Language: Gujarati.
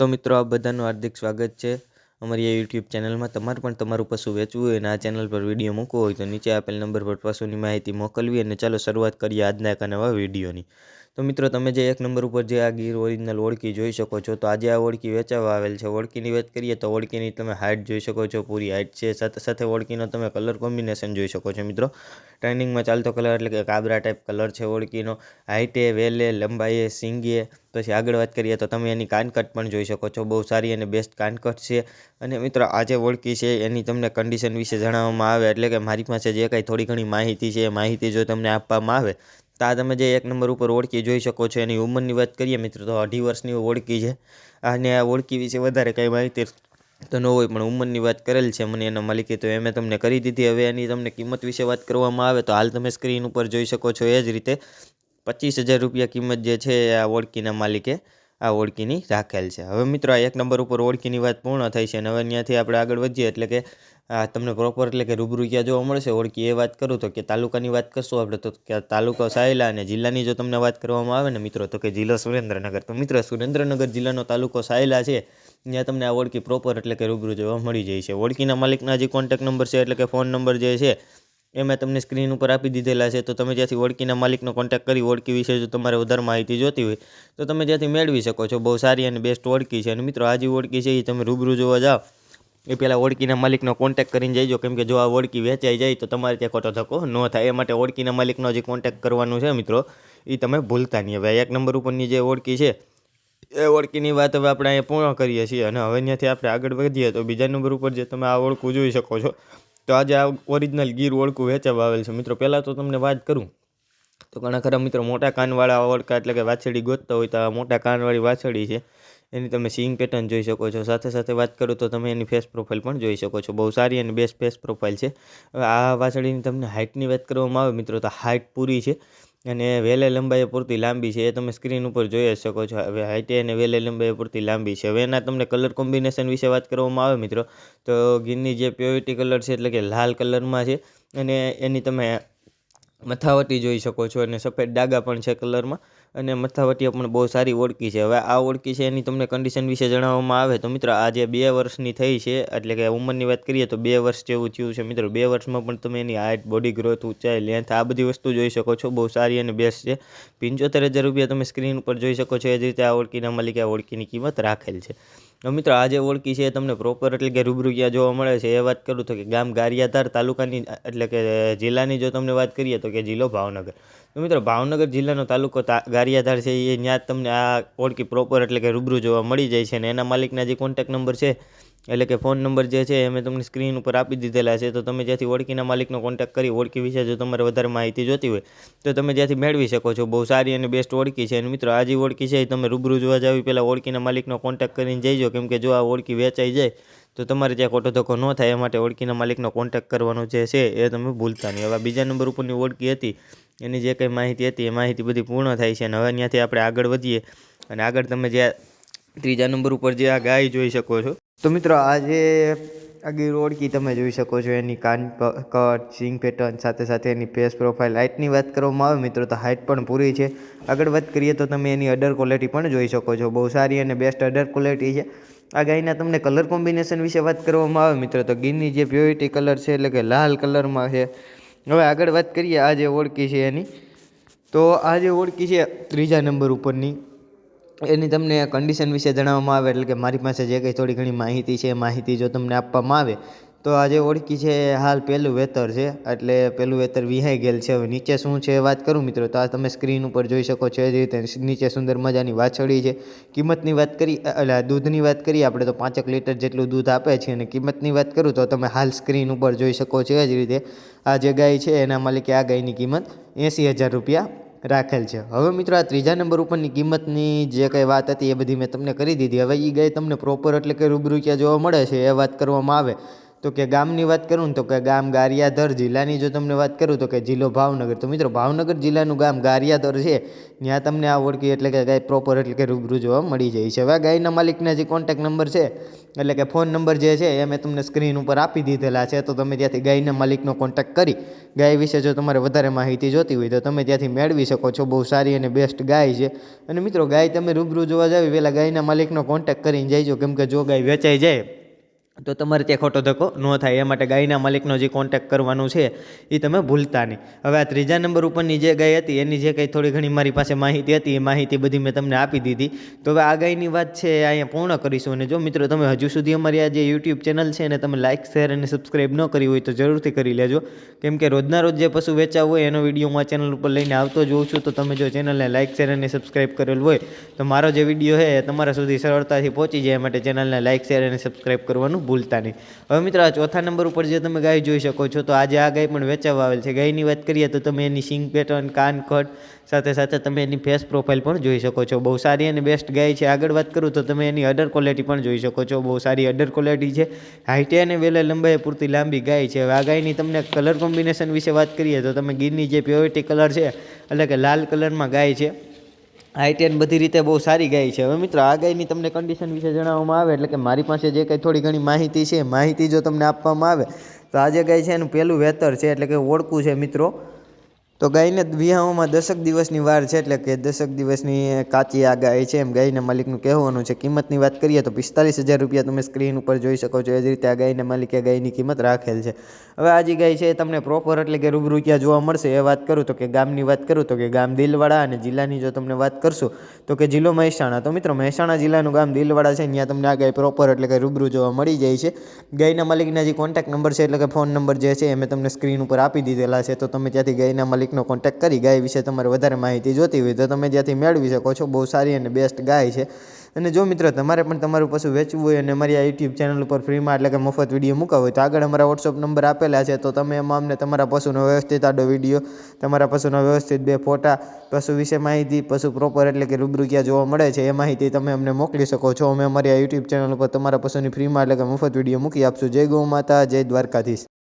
તો મિત્રો આ બધાનું હાર્દિક સ્વાગત છે અમારી આ યુટ્યુબ ચેનલમાં। તમારે પણ તમારું પશુ વેચવું હોય અને આ ચેનલ પર વિડીયો મૂકવો હોય તો નીચે આપેલ નંબર પર પશુની માહિતી મોકલવી અને ચાલો શરૂઆત કરીએ આજના એક નવા વિડીયોની। તો મિત્રો તમે જે એક નંબર ઉપર જે આ ગીર ઓરિજિનલ ઓળકી જોઈ શકો છો, તો આજે આ ઓળકી વેચાવા આવેલ છે। ઓળકીની વાત કરીએ તો ઓળકીની તમે હાઇટ જોઈ શકો છો, પૂરી હાઇટ છે। સાથે સાથે ઓળકીનો તમે કલર કોમ્બિનેશન જોઈ શકો છો મિત્રો। ટ્રેન્ડિંગમાં ચાલતો કલર એટલે કે કાબરા ટાઈપ કલર છે ઓળકીનો। હાઇટે, વેલે, લંબાઈએ, સિંગે। પછી આગળ વાત કરીએ તો તમે એની કાનકટ પણ જોઈ શકો છો, બહુ સારી અને બેસ્ટ કાનકટ છે। અને મિત્રો આ જે ઓળકી છે એની તમને કન્ડિશન વિશે જણાવવામાં આવે એટલે કે મારી પાસે જે કાંઈ થોડી ઘણી માહિતી છે એ માહિતી જો તમને આપવામાં આવે તો આ તમે જે એક નંબર ઉપર ઓળકી જોઈ શકો છો એની ઉંમરની વાત કરીએ મિત્રો તો 2.5 વર્ષની ઓળકી છે। અને આ ઓળકી વિશે વધારે કંઈ માહિતી તો ન હોય પણ ઉંમરની વાત કરેલ છે મને એના માલિકે, તો મેં તમને કરી દીધી। હવે એની તમને કિંમત વિશે વાત કરવામાં આવે તો હાલ તમે સ્ક્રીન ઉપર જોઈ શકો છો એ જ રીતે 25,000 રૂપિયા કિંમત જે છે આ ઓળકીના માલિકે આ ઓળકીની રાખેલ છે। હવે મિત્રો આ એક નંબર ઉપર ઓળકીની વાત પૂર્ણ થઈ છે અને હવે ત્યાંથી આપણે આગળ વધીએ એટલે કે તમને પ્રોપર એટલે કે રૂબરૂ ક્યાં જોવા મળશે ઓળકી એ વાત કરું તો કે તાલુકાની વાત કરશું આપણે તો કે તાલુકો સાયલા અને જિલ્લાની જો તમને વાત કરવામાં આવે ને મિત્રો તો કે જિલ્લો સુરેન્દ્રનગર। તો મિત્રો સુરેન્દ્રનગર જિલ્લાનો તાલુકો સાયલા છે, ત્યાં તમને આ ઓળકી પ્રોપર એટલે કે રૂબરૂ જોવા મળી જાય છે। ઓળકીના માલિકના જે કોન્ટેક્ટ નંબર છે એટલે કે ફોન નંબર જે છે એ મેં તમને સ્ક્રીન ઉપર આપી દીધેલા છે, તો તમે જ્યાંથી ઓળકીના માલિકનો કોન્ટેક્ટ કરી ઓળકી વિશે જો તમારે વધારે માહિતી જોતી હોય તો તમે જ્યાંથી મેળવી શકો છો। બહુ સારી અને બેસ્ટ ઓળકી છે અને મિત્રો આ જે ઓળકી છે એ તમે રૂબરૂ જોવા જાઓ એ પહેલાં ઓળકીના માલિકનો કોન્ટેક્ટ કરીને જઈજો, કેમ કે જો આ ઓળકી વેચાઈ જાય તો તમારે ત્યાં ખોટો ધક્કો ન થાય એ માટે ઓળકીના માલિકનો જે કોન્ટેક્ટ કરવાનું છે મિત્રો એ તમે ભૂલતા નહીં। હવે એક નંબર ઉપરની જે ઓળકી છે એ ઓળકીની વાત હવે આપણે અહીંયા પૂર્ણ કરીએ છીએ અને હવે ત્યાંથી આપણે આગળ વધીએ તો બીજા નંબર ઉપર જે તમે આ ઓળખું જોઈ શકો છો તો આજે આ ઓરિજિનલ ગીર ઓળખું વેચાવા આવેલ છે મિત્રો। પહેલાં તો તમને વાત કરું તો ઘણા ખરા મિત્રો મોટા કાનવાળા ઓળકા એટલે કે વાછડી ગોતતા હોય તો આ મોટા કાનવાળી વાછડી છે, એની તમે સિંગ પેટર્ન જોઈ શકો છો। સાથે સાથે વાત કરું તો તમે એની ફેસ પ્રોફાઇલ પણ જોઈ શકો છો, બહુ સારી અને બેસ્ટ ફેસ પ્રોફાઇલ છે। હવે આ વાછડીની તમને હાઇટની વાત કરવામાં આવે મિત્રો તો હાઇટ પૂરી છે અને વેલે લંબાઈ પૂરતી લાંબી છે, એ તમે સ્ક્રીન ઉપર જોઈ શકો છો। હવે હાઇટે અને વેલે લંબાઈ પૂરતી લાંબી છે। હવે એના તમને કલર કોમ્બિનેશન વિશે વાત કરવામાં આવે મિત્રો તો ગીરની જે પ્યોરિટી કલર છે એટલે કે લાલ કલરમાં છે અને એની તમે મથાવટી જોઈ શકો છો અને સફેદ ડાઘા પણ છે કલરમાં અને મથાવટીઓ પણ બહુ સારી ઓળકી છે। હવે આ ઓળકી છે એની તમને કન્ડિશન વિશે જણાવવામાં આવે તો મિત્રો આ જે 2 વર્ષની થઈ છે એટલે કે ઉંમરની વાત કરીએ તો 2 વર્ષ જેવું થયું છે મિત્રો। 2 વર્ષમાં પણ તમે એની હાઇટ, બોડી ગ્રોથ, ઊંચાઈ, લેન્થ આ બધી વસ્તુ જોઈ શકો છો, બહુ સારી અને બેસ્ટ છે। 75,000 રૂપિયા તમે સ્ક્રીન ઉપર જોઈ શકો છો, એ જ રીતે આ ઓળકીના માલિકે આ ઓળકીની કિંમત રાખેલ છે। તો મિત્રો આ જે ઓળકી છે એ તમને પ્રોપર એટલે કે રૂબરૂ ક્યાં જોવા મળે છે એ વાત કરું તો કે ગામ ગારિયાધાર તાલુકાની એટલે કે જિલ્લાની જો તમને વાત કરીએ તો કે જિલ્લો ભાવનગર। તો મિત્રો ભાવનગર જિલ્લાનો તાલુકો ગારિયાધાર છે એ ત્યાં તમને આ ઓળકી પ્રોપર એટલે કે રૂબરૂ જોવા મળી જાય છે અને એના માલિકના જે કોન્ટેક્ટ નંબર છે એટલે કે ફોન નંબર જે છે એ મેં તમને સ્ક્રીન ઉપર આપી દીધેલા છે, તો તમે જ્યાંથી ઓળકીના માલિકનો કોન્ટેક્ટ કરી ઓળકી વિશે જો તમારે વધારે માહિતી જોતી હોય તો તમે જ્યાંથી મેળવી શકો છો। બહુ સારી અને બેસ્ટ ઓળકી છે અને મિત્રો આ જે ઓળકી છે એ તમે રૂબરૂ જોવા જાવ પહેલાં ઓળકીના માલિકનો કોન્ટેક્ટ કરીને જઈજો, કેમ કે જો આ ઓળકી વેચાઈ જાય તો તમારે ત્યાં ખોટો ધક્કો ન થાય એ માટે ઓળકીના માલિકનો કોન્ટેક્ટ કરવાનો જે છે એ તમે ભૂલતા નહીં। હવે બીજા નંબર ઉપરની ઓળકી હતી એની જે કંઈ માહિતી હતી એ માહિતી બધી પૂર્ણ થાય છે અને હવે ત્યાંથી આપણે આગળ વધીએ અને આગળ તમે જે ત્રીજા નંબર ઉપર જે આ ગાય જોઈ શકો છો તો મિત્રો આ જે આ ગીર ઓળકી તમે જોઈ શકો છો એની કાન કટ, સિંગ પેટર્ન, સાથે સાથે એની ફેસ પ્રોફાઇલ, હાઇટની વાત કરવામાં આવે મિત્રો તો હાઇટ પણ પૂરી છે। આગળ વાત કરીએ તો તમે એની અડર ક્વોલિટી પણ જોઈ શકો છો, બહુ સારી અને બેસ્ટ અડર ક્વોલિટી છે। આ ગાયના તમને કલર કોમ્બિનેશન વિશે વાત કરવામાં આવે મિત્રો તો ગીરની જે પ્યોરિટી કલર છે એટલે કે લાલ કલરમાં છે। હવે આગળ વાત કરીએ આ જે ઓળકી છે એની, તો આ જે ઓળકી છે ત્રીજા નંબર ઉપરની એની તમને કન્ડિશન વિશે જણાવવામાં આવે એટલે કે મારી પાસે જે કંઈ થોડી ઘણી માહિતી છે એ માહિતી જો તમને આપવામાં આવે તો આ જે ઓળકી છે એ હાલ પહેલું વેતર છે એટલે પહેલું વેતર વિહાઈ ગયેલ છે। હવે નીચે શું છે એ વાત કરું મિત્રો તો આ તમે સ્ક્રીન ઉપર જોઈ શકો છો, એ જ રીતે નીચે સુંદર મજાની વાછડી છે। કિંમતની વાત કરી એટલે દૂધની વાત કરીએ આપણે તો 5 લીટર જેટલું દૂધ આપે છે અને કિંમતની વાત કરું તો તમે હાલ સ્ક્રીન ઉપર જોઈ શકો છો, એ જ રીતે આ જે ગાય છે એના માલિકે આ ગાયની કિંમત 80,000 રૂપિયા રાખેલ છે। હવે મિત્રો આ ત્રીજા નંબર ઉપરની કિંમતની જે કંઈ વાત હતી એ બધી મેં તમને કરી દીધી। હવે એ ગાય તમને પ્રોપર એટલે કે રૂબરૂ ક્યાં જોવા મળે છે એ વાત કરવામાં આવે તો કે ગામની વાત કરું ને તો કે ગામ ગારિયાધર, જિલ્લાની જો તમને વાત કરું તો કે જિલ્લો ભાવનગર. તો મિત્રો ભાવનગર જિલ્લાનું ગામ ગારિયાધર છે, ત્યાં તમને આ ઓળખી એટલે કે ગાય પ્રોપર એટલે કે રૂબરૂ જોવા મળી જાય છે. હવે ગાયના માલિકના જે કોન્ટેક્ટ નંબર છે એટલે કે ફોન નંબર જે છે એ મેં તમને સ્ક્રીન ઉપર આપી દીધેલા છે. તો તમે ત્યાંથી ગાયના માલિકનો કોન્ટેક્ટ કરી ગાય વિશે જો તમારે વધારે માહિતી જોતી હોય તો તમે ત્યાંથી મેળવી શકો છો. બહુ સારી અને બેસ્ટ ગાય છે. અને મિત્રો ગાય તમે રૂબરૂ જોવા જાવ પહેલાં ગાયના માલિકનો કોન્ટેક્ટ કરીને જઈજો, કેમ કે જો ગાય વેચાઈ જાય તો તમારે ત્યાં ખોટો ધક્કો ન થાય. એ માટે ગાયના માલિકનો જે કોન્ટેક્ટ કરવાનું છે એ તમે ભૂલતા નહીં. હવે આ ત્રીજા નંબર ઉપરની જે ગાય હતી એની જે કંઈ થોડી ઘણી મારી પાસે માહિતી હતી એ માહિતી બધી મેં તમને આપી દીધી. તો હવે આ ગાયની વાત છે એ અહીંયા પૂર્ણ કરીશું. અને જો મિત્રો તમે હજુ સુધી અમારી આ જે યુટ્યુબ ચેનલ છે એને તમે લાઇક, શેર અને સબસ્ક્રાઈબ ન કરી હોય તો જરૂરથી કરી લેજો, કેમ કે રોજના રોજ જે પશુ વેચાવું હોય એનો વિડીયો હું આ ચેનલ ઉપર લઈને આવતો જોઉં છું. તો તમે જો ચેનલને લાઇક, શેર અને સબસ્ક્રાઈબ કરેલું હોય તો મારો જે વિડીયો છે એ તમારા સુધી સરળતાથી પહોંચી જાય. માટે ચેનલને લાઇક, શેર અને સબસ્ક્રાઈબ કરવાનું ભૂલતા નહીં. હવે મિત્રો આ ચોથા નંબર ઉપર જે તમે ગાય જોઈ શકો છો તો આજે આ ગાય પણ વેચાવા આવેલ છે. ગાયની વાત કરીએ તો તમે એની સિંગ પેટર્ન, કાન, ખડ સાથે સાથે તમે એની ફેસ પ્રોફાઇલ પણ જોઈ શકો છો. બહુ સારી અને બેસ્ટ ગાય છે. આગળ વાત કરું તો તમે એની અડર ક્વોલિટી પણ જોઈ શકો છો. બહુ સારી અડર ક્વોલિટી છે. હાઇટે અને વેલે લંબાઈ પૂરતી લાંબી ગાય છે. હવે આ ગાયની તમને કલર કોમ્બિનેશન વિશે વાત કરીએ તો તમે ગીરની જે પ્યોરિટી કલર છે એટલે કે લાલ કલરમાં ગાય છે. હાઇટ એન્ડ બધી રીતે બહુ સારી ગાય છે. હવે મિત્રો આ ગાયની તમને કન્ડિશન વિશે જણાવવામાં આવે એટલે કે મારી પાસે જે કંઈ થોડી ઘણી માહિતી છે, માહિતી જો તમને આપવામાં આવે તો આ જે ગાય છે એનું પહેલું વેતર છે એટલે કે ઓળખું છે મિત્રો. તો ગાયને વિહાવામાં 10 દિવસની વાર છે, એટલે કે 10 દિવસની કાચી આ ગાય છે એમ ગાયના માલિકનું કહેવાનું છે. કિંમતની વાત કરીએ તો 45,000 રૂપિયા તમે સ્ક્રીન ઉપર જોઈ શકો છો. એ જ રીતે આ ગાયના માલિકે ગાયની કિંમત રાખેલ છે. હવે આ જે ગાય છે એ તમને પ્રોપર એટલે કે રૂબરૂ ક્યાં જોવા મળશે એ વાત કરું તો કે ગામની વાત કરું તો કે ગામ દિલવાડા, અને જિલ્લાની જો તમને વાત કરશું તો કે જિલ્લો મહેસાણા. તો મિત્રો મહેસાણા જિલ્લાનું ગામ દિલવાડા છે, ત્યાં તમને આ ગાય પ્રોપર એટલે કે રૂબરૂ જોવા મળી જાય છે. ગાયના માલિકના જે કોન્ટેક્ટ નંબર છે એટલે કે ફોન નંબર જે છે એ મેં તમને સ્ક્રીન ઉપર આપી દીધેલા છે. તો તમે ત્યાંથી ગાયના માલિકનો કોન્ટેક્ટ કરી ગાય વિશે તમારે વધારે માહિતી જોતી હોય તો તમે ત્યાંથી મેળવી શકો છો. બહુ સારી અને બેસ્ટ ગાય છે. અને જો મિત્રો તમારે પણ તમારું પશુ વેચવું હોય અને અમારી આ યુટ્યુબ ચેનલ ઉપર ફ્રીમાં એટલે કે મફત વિડીયો મૂકવા હોય તો આગળ અમારા વોટ્સઅપ નંબર આપેલા છે. તો તમે એમાં અમને તમારા પશુનો વ્યવસ્થિત આડો વિડીયો, તમારા પશુના વ્યવસ્થિત 2 ફોટા, પશુ વિશે માહિતી, પશુ પ્રોપર એટલે કે રૂબરૂ ક્યાં જોવા મળે છે એ માહિતી તમે અમને મોકલી શકો છો. અમે અમારી આ યુટ્યુબ ચેનલ ઉપર તમારા પશુની ફ્રીમાં એટલે કે મફત વિડીયો મૂકી આપશું. જય ગૌ માતા, જય દ્વારકાધીશ.